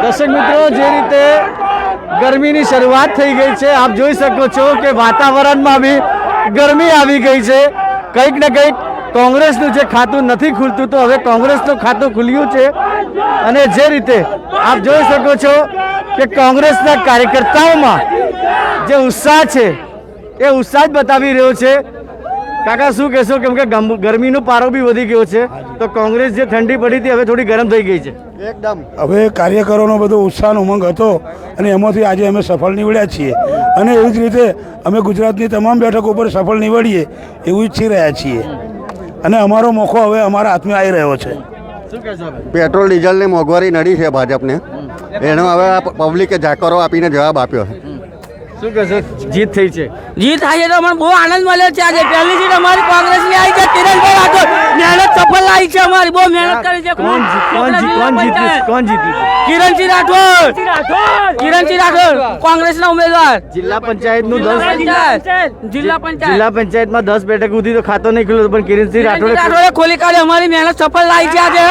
દર્શક મિત્રો, જે રીતે ગરમીની શરૂઆત થઈ ગઈ છે, આપ જોઈ શકો છો કે વાતાવરણમાં બી ગરમી આવી ગઈ છે. કંઈક ને કંઈક કોંગ્રેસનું જે ખાતું નથી ખુલતું, તો હવે કોંગ્રેસનું ખાતું ખુલ્યું છે. અને જે રીતે આપ જોઈ શકો છો કે કોંગ્રેસના કાર્યકર્તાઓમાં જે ઉત્સાહ છે એ ઉત્સાહ જ બતાવી રહ્યો છે. કાકા શું કહેશો, કેમ કે ગરમીનો પારો બી વધી ગયો છે, તો કોંગ્રેસ જે ઠંડી પડી હતી હવે થોડી ગરમ થઈ ગઈ છે એકદમ. હવે કાર્યકરોનો બધો ઉત્સાહ ઉમંગ હતો અને એમાંથી આજે અમે સફળ નીવડ્યા છીએ. અને એવી જ રીતે અમે ગુજરાતની તમામ બેઠકો પર સફળ નીવડીએ એવું ઈચ્છી રહ્યા છીએ. અને અમારો મોકો હવે અમારા હાથમાં આવી રહ્યો છે. પેટ્રોલ ડીઝલની મોંઘવારી નડી છે ભાજપને, એનો હવે પબ્લિકે જાકરો આપીને જવાબ આપ્યો છે. શું કહેશો, જીત થઈ છે? જીત થાય છે તો મને બહુ આનંદ મળ્યો છે. આજે પહેલી જીત અમારી કોંગ્રેસની આવી છે. કિરણભાઈ રાઠોડ મહેનત સફળ આવી છે, અમારી બહુ મહેનત કરી છે. કોણ જીત્યું? કિરણસિંહ રાઠોડ, કિરણસિંહ રાઠોડ કોંગ્રેસના ઉમેદવાર. જિલ્લા પંચાયતનું 10 જિલ્લા પંચાયતમાં 10 બેઠક સુધી તો ખાતો નહીં ખુલ્યો, પણ કિરણસિંહ રાઠોડે ખોલી કાઢી. અમારી મહેનત સફળ લાવી છે આજે.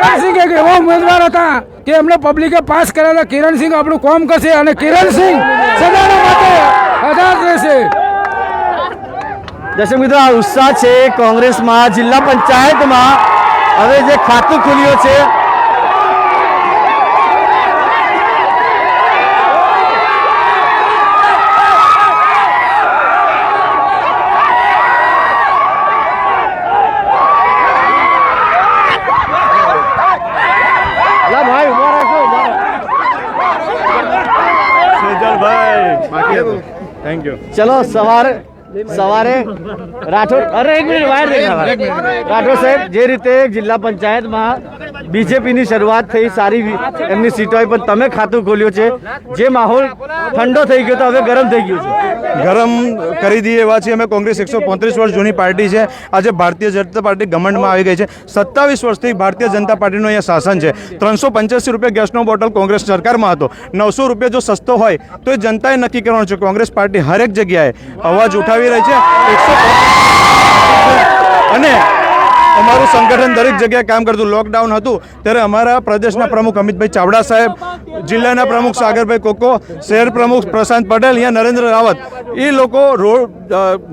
કિરણસિંહ એક એવા ઉમેદવાર હતા કે એમને પબ્લિકે પાસ કરેલા. કિરણસિંહ આપણું કામ કરશે અને કિરણસિંહ સદાના માટે આઝાદ રહેશે. દર્શક મિત્રો, આ ઉત્સાહ છે કોંગ્રેસમાં. જિલ્લા પંચાયતમાં હવે જે ખાતું ખુલ્યું છે, ચલો સવારે રાઠોડ, અરે એક મિનિટ વાયર રાઠોડ સાહેબ, જે રીતે જિલ્લા પંચાયતમાં બીજેપીની શરૂઆત થઈ, સારી એમની સીટો આવી, પણ તમે ખાતું ખોલ્યું છે. જે માહોલ ઠંડો થઈ ગયો તો હવે ગરમ થઈ ગયું છે. ગરમ કરી દઈએ એવા છીએ અમે. કોંગ્રેસ 135 વર્ષ જૂની પાર્ટી છે. આજે ભારતીય જનતા પાર્ટી ગમંડમાં આવી ગઈ છે. 27 વર્ષથી ભારતીય જનતા પાર્ટીનું અહીંયા શાસન છે. 385 રૂપિયા ગેસનો બોટલ કોંગ્રેસ સરકારમાં હતો. 900 રૂપિયા જો સસ્તો હોય તો એ જનતાએ નક્કી કરવાનું છે. કોંગ્રેસ પાર્ટી હરેક જગ્યાએ અવાજ ઉઠાવી રહી છે. અને અમારું સંગઠન દરેક જગ્યાએ કામ કરતું. લોકડાઉન હતું ત્યારે અમારા પ્રદેશના પ્રમુખ અમિતભાઈ ચાવડા સાહેબ, જિલ્લાના પ્રમુખ સાગરભાઈ કોકો, શહેર પ્રમુખ પ્રશાંત પટેલ, અહીંયા નરેન્દ્ર રાવત, એ લોકો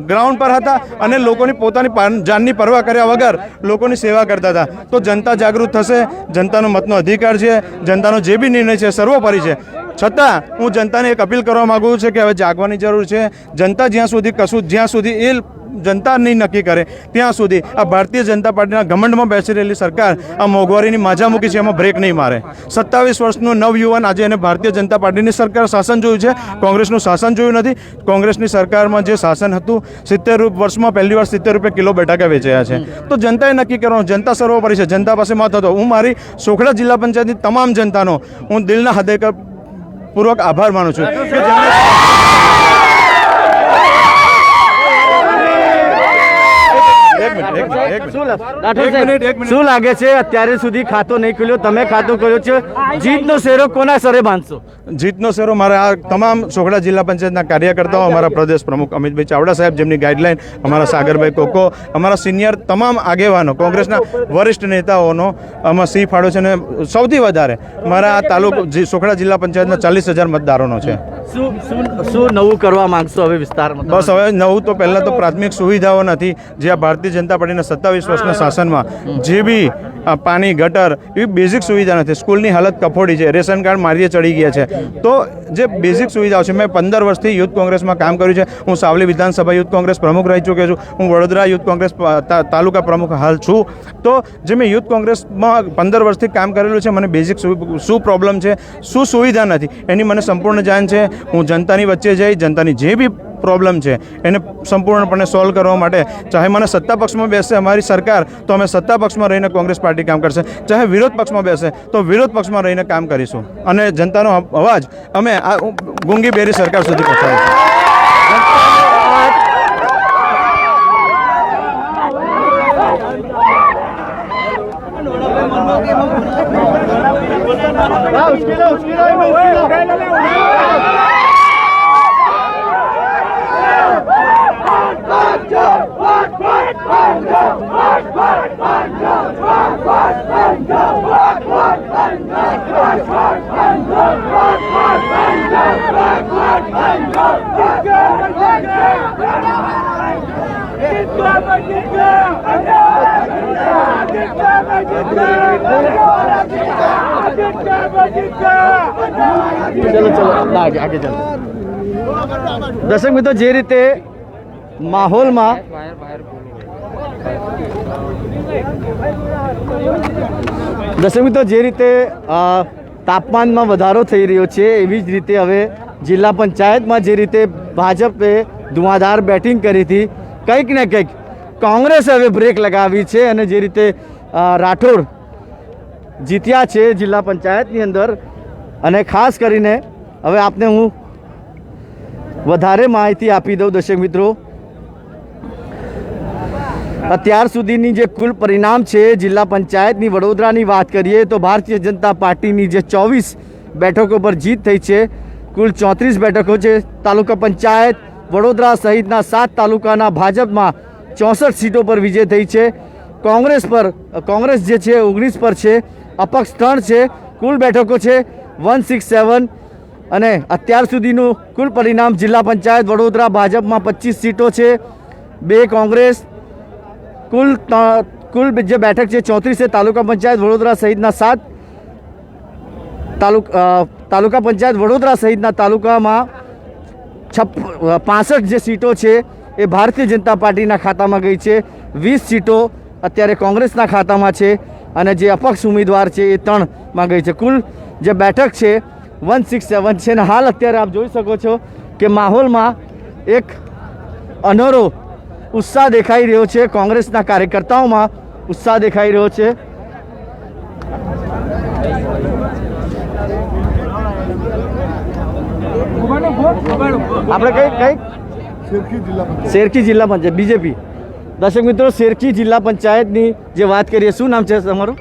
ગ્રાઉન્ડ પર હતા અને લોકોની પોતાની જાનની પરવા કર્યા વગર લોકોની સેવા કરતા હતા. તો જનતા જાગૃત થશે. જનતાનો મતનો અધિકાર છે. જનતાનો જે બી નિર્ણય છે સર્વોપરી છે. છતાં હું જનતાને એક અપીલ કરવા માગું છું કે હવે જાગવાની જરૂર છે. જનતા જ્યાં સુધી એ જનતા નહીં નક્કી કરે ત્યાં સુધી આ ભારતીય જનતા પાર્ટીના ઘમંડમાં બેસી રહેલી સરકાર આ મોંઘવારીની માજા મૂકી છે, એમાં બ્રેક નહીં મારે. 27 વર્ષનો નવયુવાન આજે એને ભારતીય જનતા પાર્ટીની સરકાર શાસન જોયું છે, કોંગ્રેસનું શાસન જોયું નથી. કોંગ્રેસની સરકારમાં જે શાસન હતું, 70 વર્ષમાં પહેલી વાર 70 રૂપિયા કિલો બટાકા વેચાયા છે. તો જનતાએ નક્કી કરવાનું. જનતા સર્વોપરી છે. જનતા પાસે મત હતો. હું મારી સોખડા જિલ્લા પંચાયતની તમામ જનતાનો હું દિલના હૃદયપૂર્વક આભાર માનું છું કે શું લાગે છે, અત્યારે સુધી ખાતો નહીં ખુલ્યો, તમે ખાતું ખોલ્યો છે, જીતનો શેરો કોના સરે બાંધશો? જીતનો શેરો મારા આ તમામ સોખડા જિલ્લા પંચાયતના કાર્યકર્તાઓ, અમારા પ્રદેશ પ્રમુખ અમિતભાઈ ચાવડા સાહેબ, જેમની ગાઈડલાઈન, અમારા સાગરભાઈ કોકો, અમારા સિનિયર તમામ આગેવાનો, કોંગ્રેસના વરિષ્ઠ નેતાઓનો આમાં સી ફાળો છે. અને સૌથી વધારે મારા આ તાલુકો સોખડા જિલ્લા પંચાયતના 40,000 મતદારોનો છે. શું નવું કરવા માંગશો હવે વિસ્તારમાં? બસ હવે નવું તો પહેલાં તો પ્રાથમિક સુવિધાઓ નથી, જે આ ભારતીય જનતા પાર્ટીના 27 વર્ષના શાસનમાં જે બી પાણી, ગટર એવી બેઝિક સુવિધા નથી. સ્કૂલની હાલત કફોડી છે. રેશન કાર્ડ મારીએ ચડી ગયા છે. તો જે બેઝિક સુવિધાઓ છે, મેં 15 વર્ષથી યુથ કોંગ્રેસમાં કામ કર્યું છે. હું સાવલી વિધાનસભા યુથ કોંગ્રેસ પ્રમુખ રહી ચૂક્યો છું. હું વડોદરા યુથ કોંગ્રેસ તાલુકા પ્રમુખ હાલ છું. તો જે મેં યુથ કોંગ્રેસમાં 15 વર્ષથી કામ કરેલું છે, મને બેઝિક શું પ્રોબ્લેમ છે, શું સુવિધા નથી, એની મને સંપૂર્ણ જાણ છે. હું જનતાની વચ્ચે જઈ જનતાની જે બી પ્રોબ્લેમ છે એને સંપૂર્ણપણે સોલ્વ કરવા માટે, ચાહે મને સત્તા પક્ષમાં બેસે અમારી સરકાર તો અમે સત્તા પક્ષમાં રહીને કોંગ્રેસ પાર્ટી કામ કરશે, ચાહે વિરોધ પક્ષમાં બેસે તો વિરોધ પક્ષમાં રહીને કામ કરીશું. અને જનતાનો અવાજ અમે આ ગુંગી બેરી સરકાર સુધી પહોંચાડીશું. Banja! ચલો ચલો આગે ચાલો. દર્શક મિત્રો, જે રીતે માહોલમાં જે રીતે તાપમાનમાં વધારો થઈ રહ્યો છે, એવી જ રીતે હવે જિલ્લા પંચાયતમાં જે રીતે ભાજપે ધુઆધાર બેટિંગ કરી હતી, કંઈક ને કંઈક કોંગ્રેસ હવે બ્રેક લગાવી છે અને જે રીતે રાઠોડ જીત્યા છે જિલ્લા પંચાયતની અંદર. અને ખાસ કરીને હવે આપને હું વધારે માહિતી આપી દઉં દર્શક મિત્રો. અત્યાર સુધીની જે કુલ પરિણામ છે જિલ્લા પંચાયતની વડોદરાની વાત કરીએ તો ભારતીય જનતા પાર્ટીની જે 24 બેઠકો પર જીત થઈ છે, કુલ 34 બેઠકો છે. તાલુકા પંચાયત વડોદરા સહિતના 7 તાલુકાના ભાજપમાં 64 સીટો પર વિજય થઈ છે. કોંગ્રેસ જે છે 19 પર છે, અપક્ષ 3 છે. કુલ બેઠકો છે 167. અને અત્યાર સુધીનું કુલ પરિણામ જિલ્લા પંચાયત વડોદરા ભાજપમાં 25 સીટો છે, 2 કોંગ્રેસ. કુલ જે બેઠક છે 34 છે. તાલુકા પંચાયત વડોદરા સહિતના 7 તાલુકા પંચાયત વડોદરા સહિતના તાલુકામાં 65 જે સીટો છે એ ભારતીય જનતા પાર્ટીના ખાતામાં ગઈ છે. 20 સીટો અત્યારે કોંગ્રેસના ખાતામાં છે અને જે અપક્ષ ઉમેદવાર છે એ 3માં ગઈ છે. કુલ જે બેઠક છે 167 છે. અને હાલ અત્યારે આપ જોઈ શકો છો કે માહોલમાં એક અનોરો ઉત્સાહ દેખાઈ રહ્યો છે. કોંગ્રેસના કાર્યકર્તાઓમાં ઉત્સાહ દેખાઈ રહ્યો છે. આપણે કઈ શેરકી જિલ્લા પંચાયત બીજેપી. દર્શક મિત્રો, શેરકી જિલ્લા પંચાયતની જે વાત કરીએ, શું નામ છે તમારું?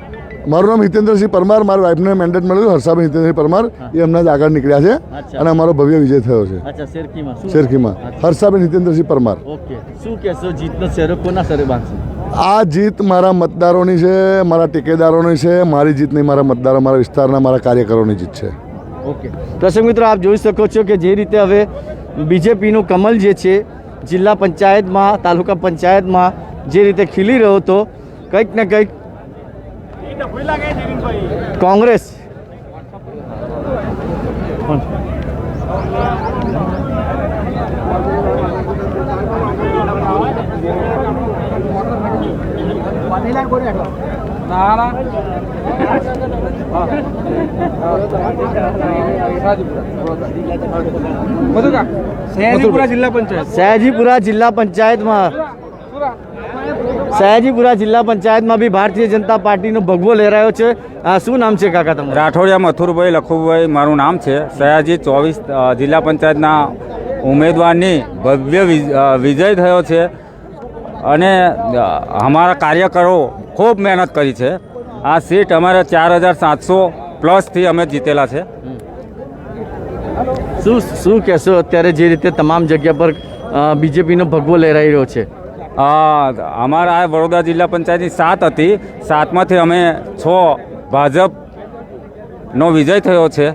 મારું નામ હિતેન્દ્રસિંહ પરમાર. મારા વાઇફને મેન્ડેટ મળ્યું, હર્ષાબેન હિતેન્દ્રસિંહ પરમાર. એ હમણાં જ આગળ નીકળ્યા છે અને અમારો ભવ્ય વિજય થયો છે શેરકીમાં. હર્ષાબેન હિતેન્દ્રસિંહ પરમાર. ઓકે, શું કહેશો? જીતનો શેરો કોના સરે બાંધશે? આ જીત મારા મતદારોની છે, મારા ટેકેદારોની છે. મારી જીત નહીં, મારા મતદારો, મારા વિસ્તારના મારા કાર્યકરોની જીત છે. ઓકે દર્શક મિત્રો, આપ જોઈ શકો છો કે જે રીતે હવે બીજેપીનું કમલ જે છે જિલ્લા પંચાયતમાં, તાલુકા પંચાયતમાં જે રીતે ખીલી રહ્યો હતો, કંઈક ને કંઈક કોંગ્રેસ સયાજીપુરા જિલ્લા પંચાયત સયાજીપુરા જિલ્લા પંચાયતમાં બી ભારતીય જનતા પાર્ટીનો ભગવો લહેરાયો છે. શું નામ છે કાકા તમારું? રાઠોડિયા મથુરભાઈ લખુભાઈ મારું નામ છે. સયાજી 24 જિલ્લા પંચાયતના ઉમેદવારની ભવ્ય વિજય થયો છે અને અમારા કાર્યકરો ખૂબ મહેનત કરી છે. આ સીટ અમારે 4700+ અમે જીતેલા છે. શું કહેશો અત્યારે જે રીતે તમામ જગ્યા પર બીજેપીનો ભગવો લહેરાઈ રહ્યો છે? અમારા આ વડોદરા જિલ્લા પંચાયતની 7 હતી, 7માંથી અમે 6 ભાજપનો વિજય થયો છે.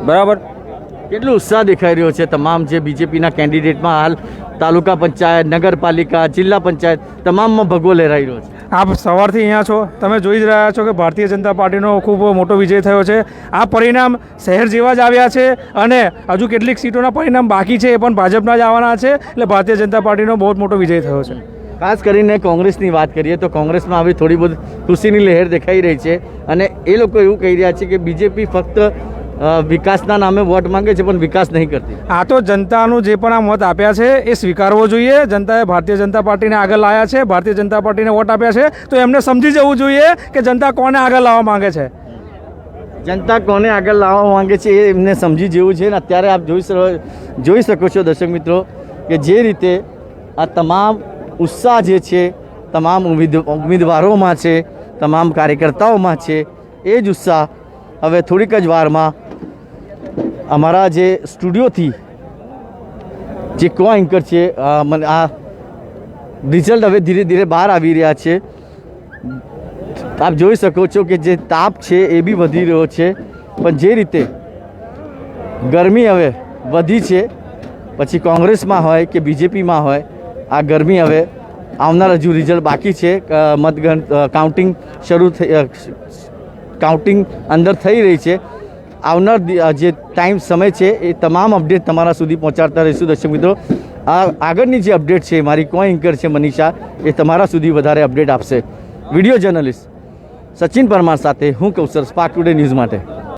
બરાબર. કેટલો ઉત્સાહ દેખાઈ રહ્યો છે તમામ જે બીજેપીના કેન્ડિડેટમાં? હાલ તાલુકા પંચાયત, નગરપાલિકા, જિલ્લા પંચાયત તમામમાં ભગવો લહેરાઈ રહ્યો છે. આપ સવારથી અહીંયા છો, તમે જોઈ જ રહ્યા છો કે ભારતીય જનતા પાર્ટીનો ખૂબ મોટો વિજય થયો છે. આ પરિણામ શહેર જેવા જ આવ્યા છે અને હજુ કેટલીક સીટોના પરિણામ બાકી છે, એ પણ ભાજપના જ આવવાના છે. એટલે ભારતીય જનતા પાર્ટીનો બહુ મોટો વિજય થયો છે. ખાસ કરીને કોંગ્રેસની વાત કરીએ તો કોંગ્રેસમાં આવી થોડી બહુ ખુશીની લહેર દેખાઈ રહી છે અને એ લોકો એવું કહી રહ્યા છે કે બીજેપી ફક્ત વિકાસના નામે વોટ માંગે છે પણ વિકાસ નહીં કરતી. આ તો જનતાનું જે પણ આ મત આપ્યા છે એ સ્વીકારવો જોઈએ. જનતાએ ભારતીય જનતા પાર્ટીને આગળ લાવ્યા છે, ભારતીય જનતા પાર્ટીને વોટ આપ્યા છે, તો એમને સમજી જવું જોઈએ કે જનતા કોને આગળ લાવવા માંગે છે. જનતા કોને આગળ લાવવા માંગે છે એ એમને સમજી જેવું છે. ને અત્યારે આપ જોઈ શકો છો દર્શક મિત્રો કે જે રીતે આ તમામ ઉત્સાહ જે છે તમામ ઉમેદવારોમાં છે, તમામ કાર્યકર્તાઓમાં છે, એ જ ઉત્સાહ હવે થોડીક જ વારમાં અમારા જે સ્ટુડિયોથી જે કો એન્કર છે આ રિઝલ્ટ હવે ધીરે ધીરે બહાર આવી રહ્યા છે. આપ જોઈ શકો છો કે જે તાપ છે એ બી વધી રહ્યો છે, પણ જે રીતે ગરમી હવે વધી છે, પછી કોંગ્રેસમાં હોય કે બીજેપીમાં હોય, આ ગરમી હવે આવનાર હજુ રિઝલ્ટ બાકી છે. મતગણ કાઉન્ટિંગ શરૂ કાઉન્ટિંગ અંદર થઈ રહી છે. આવનાર જે ટાઈમ સમય છે એ તમામ અપડેટ તમારા સુધી પહોંચાડતા રહીશું. દર્શક મિત્રો, આ આગળની જે અપડેટ છે મારી કો એન્કર છે મનીષા, એ તમારા સુધી વધારે અપડેટ આપશે. વિડીયો જર્નલિસ્ટ સચિન પરમાર સાથે હું કૌશર, સ્પાર્ક ટુડે ન્યૂઝ માટે.